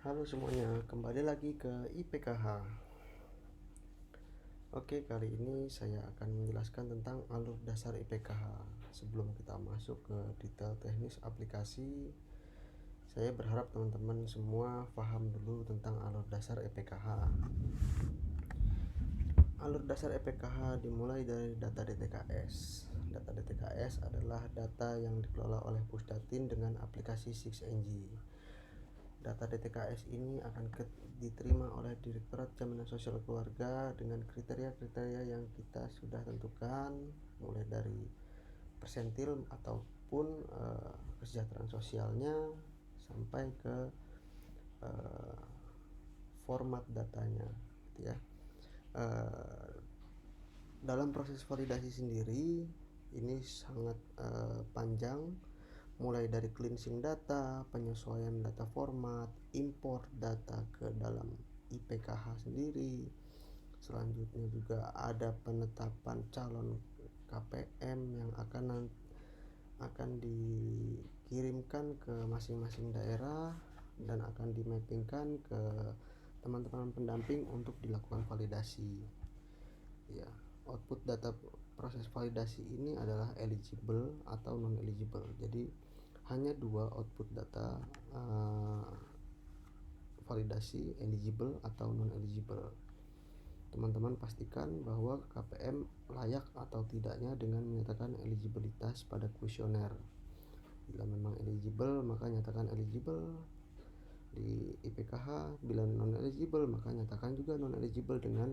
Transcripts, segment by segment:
Halo semuanya, kembali lagi ke IPKH. Oke, kali ini saya akan menjelaskan tentang alur dasar IPKH. Sebelum kita masuk ke detail teknis aplikasi, saya berharap teman-teman semua paham dulu tentang alur dasar IPKH. Alur dasar IPKH dimulai dari data DTKS. Data DTKS adalah data yang dikelola oleh Pusdatin dengan aplikasi 6NG. Data DTKS ini akan diterima oleh Direktorat Jaminan Sosial Keluarga dengan kriteria-kriteria yang kita sudah tentukan, mulai dari persentil ataupun kesejahteraan sosialnya sampai ke format datanya, gitu ya. Dalam proses validasi sendiri ini sangat panjang, mulai dari cleansing data, penyesuaian data format, import data ke dalam IPKH sendiri. Selanjutnya juga ada penetapan calon KPM yang akan dikirimkan ke masing-masing daerah dan akan dimappingkan ke teman-teman pendamping untuk dilakukan validasi. Ya, output data proses validasi ini adalah eligible atau non eligible. Jadi hanya dua output data validasi, eligible atau non eligible. Teman-teman pastikan bahwa KPM layak atau tidaknya dengan menyatakan eligibilitas pada kuesioner. Bila memang eligible maka nyatakan eligible di IPKH, bila non eligible maka nyatakan juga non eligible dengan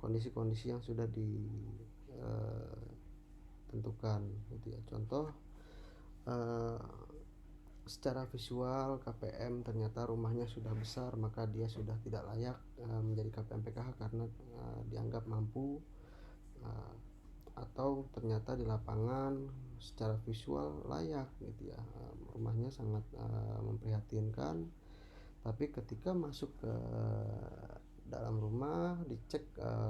kondisi-kondisi yang sudah ditentukan, gitu ya. Contoh, secara visual KPM ternyata rumahnya sudah besar, maka dia sudah tidak layak menjadi KPM PKH karena dianggap mampu, atau ternyata di lapangan secara visual layak, gitu ya, rumahnya sangat memprihatinkan, tapi ketika masuk ke dalam rumah dicek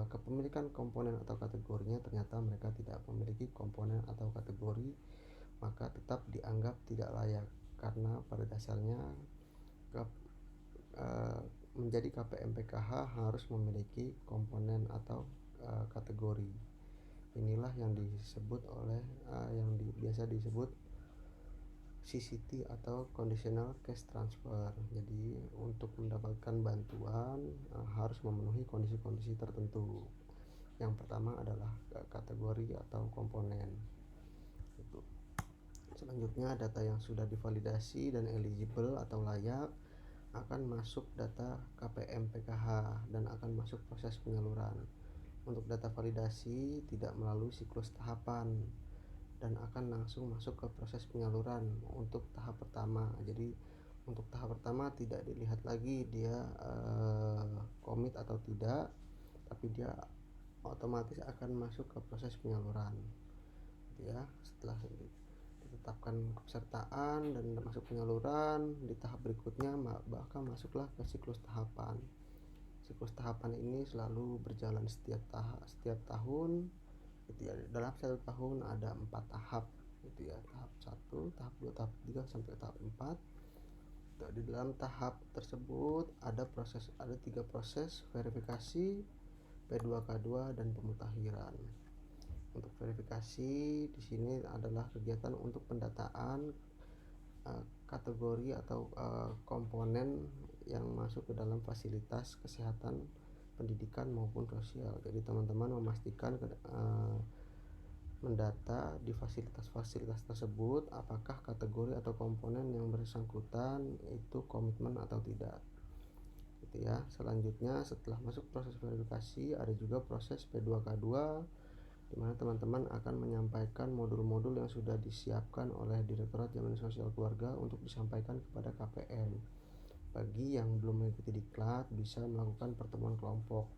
kepemilikan komponen atau kategorinya, ternyata mereka tidak memiliki komponen atau kategori, maka tetap dianggap tidak layak karena pada dasarnya menjadi KPM PKH harus memiliki komponen atau kategori. Inilah yang disebut oleh biasa disebut CCT atau Conditional Cash Transfer. Jadi untuk mendapatkan bantuan harus memenuhi kondisi-kondisi tertentu. Yang pertama adalah kategori atau komponen. Selanjutnya, data yang sudah divalidasi dan eligible atau layak akan masuk data KPM PKH dan akan masuk proses penyaluran. Untuk data validasi tidak melalui siklus tahapan dan akan langsung masuk ke proses penyaluran untuk tahap pertama. Jadi untuk tahap pertama tidak dilihat lagi dia komit atau tidak, tapi dia otomatis akan masuk ke proses penyaluran, gitu ya. Setelah ditetapkan kepesertaan dan masuk penyaluran, di tahap berikutnya bahkan masuklah ke siklus tahapan. Siklus tahapan ini selalu berjalan setiap tahun, gitu ya. Dalam satu tahun ada 4 tahap, gitu ya. Tahap 1, tahap 2, tahap 3 sampai tahap 4. Di dalam tahap tersebut ada 3 proses: verifikasi, P2K2 dan pemutakhiran. Untuk verifikasi di sini adalah kegiatan untuk pendataan kategori atau komponen yang masuk ke dalam fasilitas kesehatan, pendidikan maupun sosial. Jadi teman-teman memastikan mendata di fasilitas-fasilitas tersebut apakah kategori atau komponen yang bersangkutan itu komitmen atau tidak, gitu ya. Selanjutnya setelah masuk proses verifikasi ada juga proses P2K2, di mana teman-teman akan menyampaikan modul-modul yang sudah disiapkan oleh Direktorat Jaminan Sosial Keluarga untuk disampaikan kepada KPM. Bagi yang belum mengikuti diklat bisa melakukan pertemuan kelompok.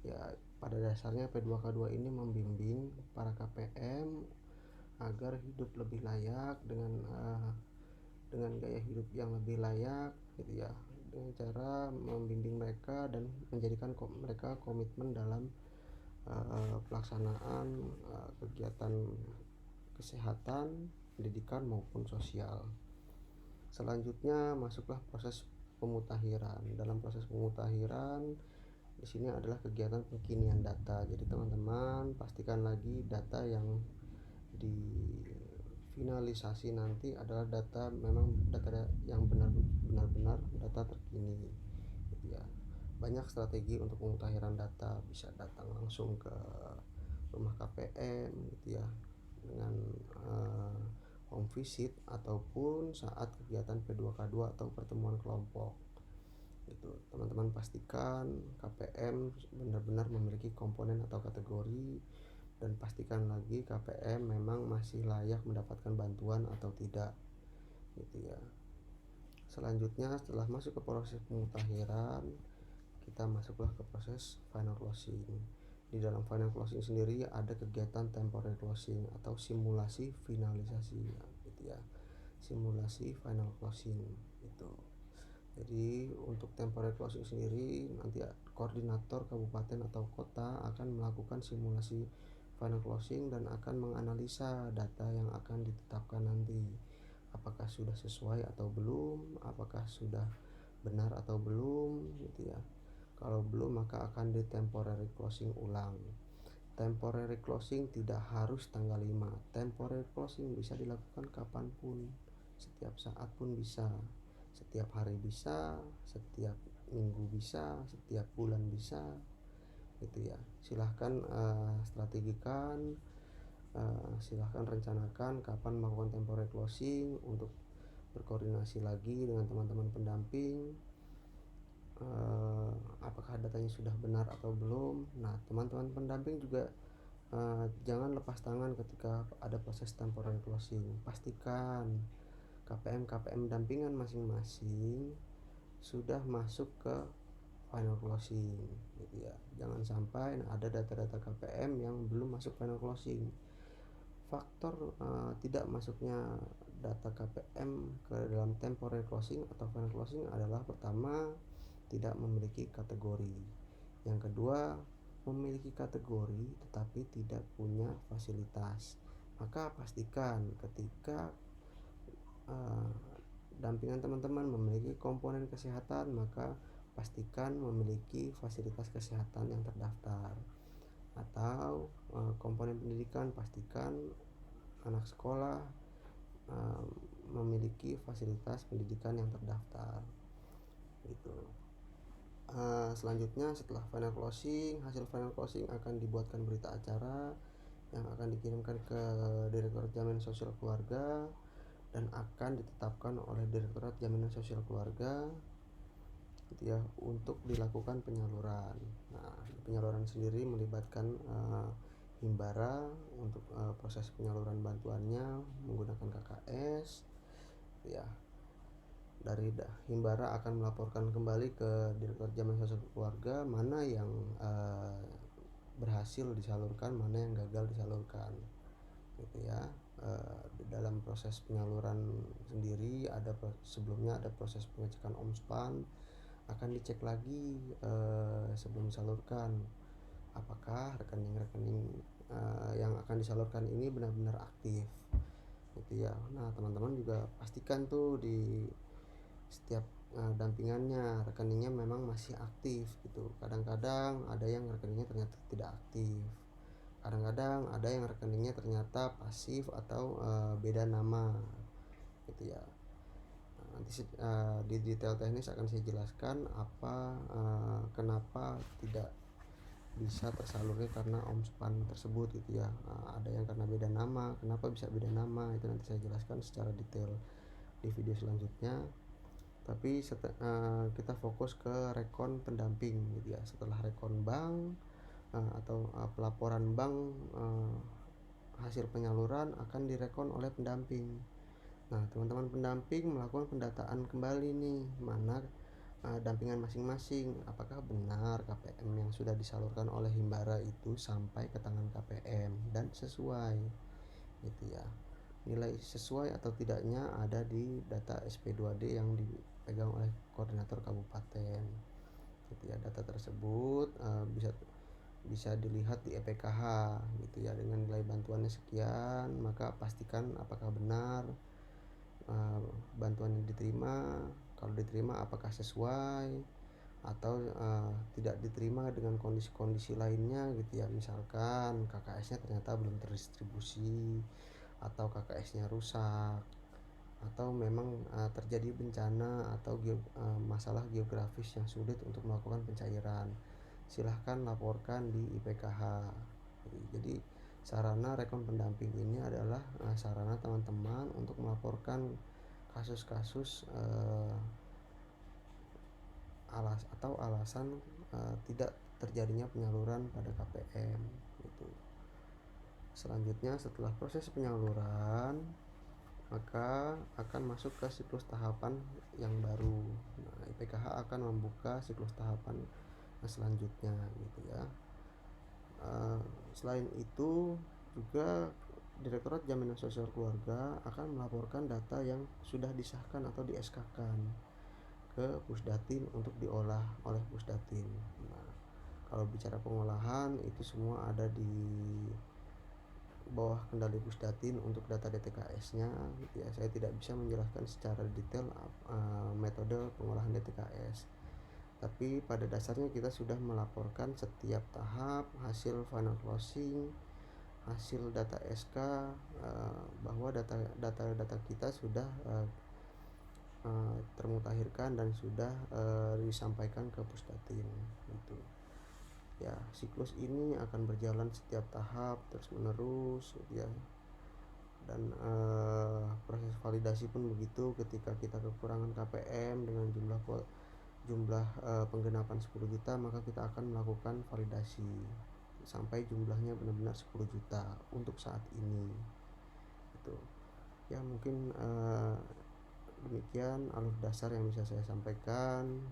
Ya, pada dasarnya P2K2 ini membimbing para KPM agar hidup lebih layak dengan gaya hidup yang lebih layak, gitu ya, dengan cara membimbing mereka dan menjadikan mereka komitmen dalam pelaksanaan kegiatan kesehatan, pendidikan maupun sosial. Selanjutnya masuklah proses pemutahiran. Dalam proses pemutahiran di sini adalah kegiatan pengkinian data. Jadi teman-teman pastikan lagi data yang difinalisasi nanti adalah data yang benar-benar data terkini gitu ya. Banyak strategi untuk pemutahiran data, bisa datang langsung ke rumah KPM gitu ya dengan home visit ataupun saat kegiatan P2K2 atau pertemuan kelompok gitu. Teman-teman pastikan KPM benar-benar memiliki komponen atau kategori, dan pastikan lagi KPM memang masih layak mendapatkan bantuan atau tidak gitu ya. Selanjutnya setelah masuk ke proses pemutahiran, kita masuklah ke proses final closing. Di dalam final closing sendiri ada kegiatan temporary closing atau simulasi finalisasi gitu ya. Simulasi final closing itu. Jadi untuk temporary closing sendiri nanti koordinator kabupaten atau kota akan melakukan simulasi final closing dan akan menganalisa data yang akan ditetapkan nanti, apakah sudah sesuai atau belum, apakah sudah benar atau belum gitu ya. Kalau belum maka akan di temporary closing ulang. Temporary closing tidak harus tanggal 5. Temporary closing bisa dilakukan kapanpun, setiap saat pun bisa, setiap hari bisa, setiap minggu bisa, setiap bulan bisa gitu ya. Silahkan strategikan, silahkan rencanakan kapan melakukan temporary closing untuk berkoordinasi lagi dengan teman-teman pendamping, apakah datanya sudah benar atau belum. Nah teman-teman pendamping juga jangan lepas tangan ketika ada proses temporary closing. Pastikan KPM dampingan masing-masing sudah masuk ke final closing gitu ya. Jangan sampai ada data-data KPM yang belum masuk final closing. Faktor tidak masuknya data KPM ke dalam temporary closing atau final closing adalah pertama, tidak memiliki kategori. Yang kedua, memiliki kategori tetapi tidak punya fasilitas. Maka pastikan ketika dampingan teman-teman memiliki komponen kesehatan, maka pastikan memiliki fasilitas kesehatan yang terdaftar. Atau komponen pendidikan, pastikan anak sekolah memiliki fasilitas pendidikan yang terdaftar gitu. Selanjutnya setelah final closing, hasil final closing akan dibuatkan berita acara yang akan dikirimkan ke Direktorat Jaminan Sosial Keluarga dan akan ditetapkan oleh Direktorat Jaminan Sosial Keluarga gitu ya untuk dilakukan penyaluran. Nah, penyaluran sendiri melibatkan Himbara untuk proses penyaluran bantuannya menggunakan KKS ya. Dari Himbara akan melaporkan kembali ke Direktorat Jaminan Sosial Keluarga mana yang berhasil disalurkan, mana yang gagal disalurkan gitu ya. Di dalam proses penyaluran sendiri sebelumnya ada proses pengecekan OMSPAN, akan dicek lagi sebelum disalurkan apakah rekening-rekening yang akan disalurkan ini benar-benar aktif gitu ya. Nah teman-teman juga pastikan tuh di setiap dampingannya rekeningnya memang masih aktif gitu. Kadang-kadang ada yang rekeningnya ternyata tidak aktif, kadang-kadang ada yang rekeningnya ternyata pasif atau beda nama gitu ya. Nanti di detail teknis akan saya jelaskan kenapa tidak bisa tersalurnya karena OMSPAN tersebut gitu ya. Ada yang karena beda nama, kenapa bisa beda nama, itu nanti saya jelaskan secara detail di video selanjutnya. Tapi kita fokus ke rekon pendamping gitu ya. Setelah rekon bank atau pelaporan bank hasil penyaluran akan direkon oleh pendamping. Nah teman-teman pendamping melakukan pendataan kembali nih, mana dampingan masing-masing, apakah benar KPM yang sudah disalurkan oleh Himbara itu sampai ke tangan KPM dan sesuai gitu ya. Nilai sesuai atau tidaknya ada di data SP2D yang dipegang oleh koordinator kabupaten gitu ya. Data tersebut bisa dilihat di EPKH gitu ya. Dengan nilai bantuannya sekian, maka pastikan apakah benar bantuan yang diterima kalau diterima apakah sesuai atau tidak diterima dengan kondisi-kondisi lainnya gitu ya, misalkan KKS-nya ternyata belum terdistribusi atau KKS-nya rusak atau memang terjadi bencana atau masalah geografis yang sulit untuk melakukan pencairan. Silahkan laporkan di IPKH. Jadi sarana rekon pendamping ini adalah sarana teman-teman untuk melaporkan kasus-kasus alasan tidak terjadinya penyaluran pada KPM gitu. Selanjutnya setelah proses penyaluran maka akan masuk ke siklus tahapan yang baru. Nah, IPKH akan membuka siklus tahapan selanjutnya gitu ya. Selain itu juga Direktorat Jaminan Sosial Keluarga akan melaporkan data yang sudah disahkan atau di SK-kan ke Pusdatin untuk diolah oleh Pusdatin. Nah, kalau bicara pengolahan itu semua ada di bawah kendali Pusdatin untuk data DTKS-nya gitu ya. Saya tidak bisa menjelaskan secara detail metode pengolahan DTKS. Tapi pada dasarnya kita sudah melaporkan setiap tahap hasil final closing, hasil data SK, bahwa data kita sudah termutakhirkan dan sudah disampaikan ke Pusdatin gitu. Ya, siklus ini akan berjalan setiap tahap terus menerus gitu ya. Dan proses validasi pun begitu, ketika kita kekurangan KPM dengan jumlah penggenapan 10 juta, maka kita akan melakukan validasi sampai jumlahnya benar-benar 10 juta untuk saat ini gitu. Ya mungkin demikian alur dasar yang bisa saya sampaikan.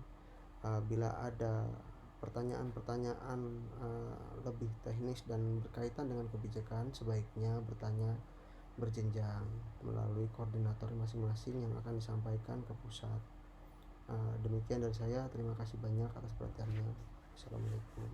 Bila ada pertanyaan-pertanyaan lebih teknis dan berkaitan dengan kebijakan, sebaiknya bertanya berjenjang melalui koordinator masing-masing yang akan disampaikan ke pusat. Demikian dari saya, terima kasih banyak atas perhatiannya. Assalamualaikum.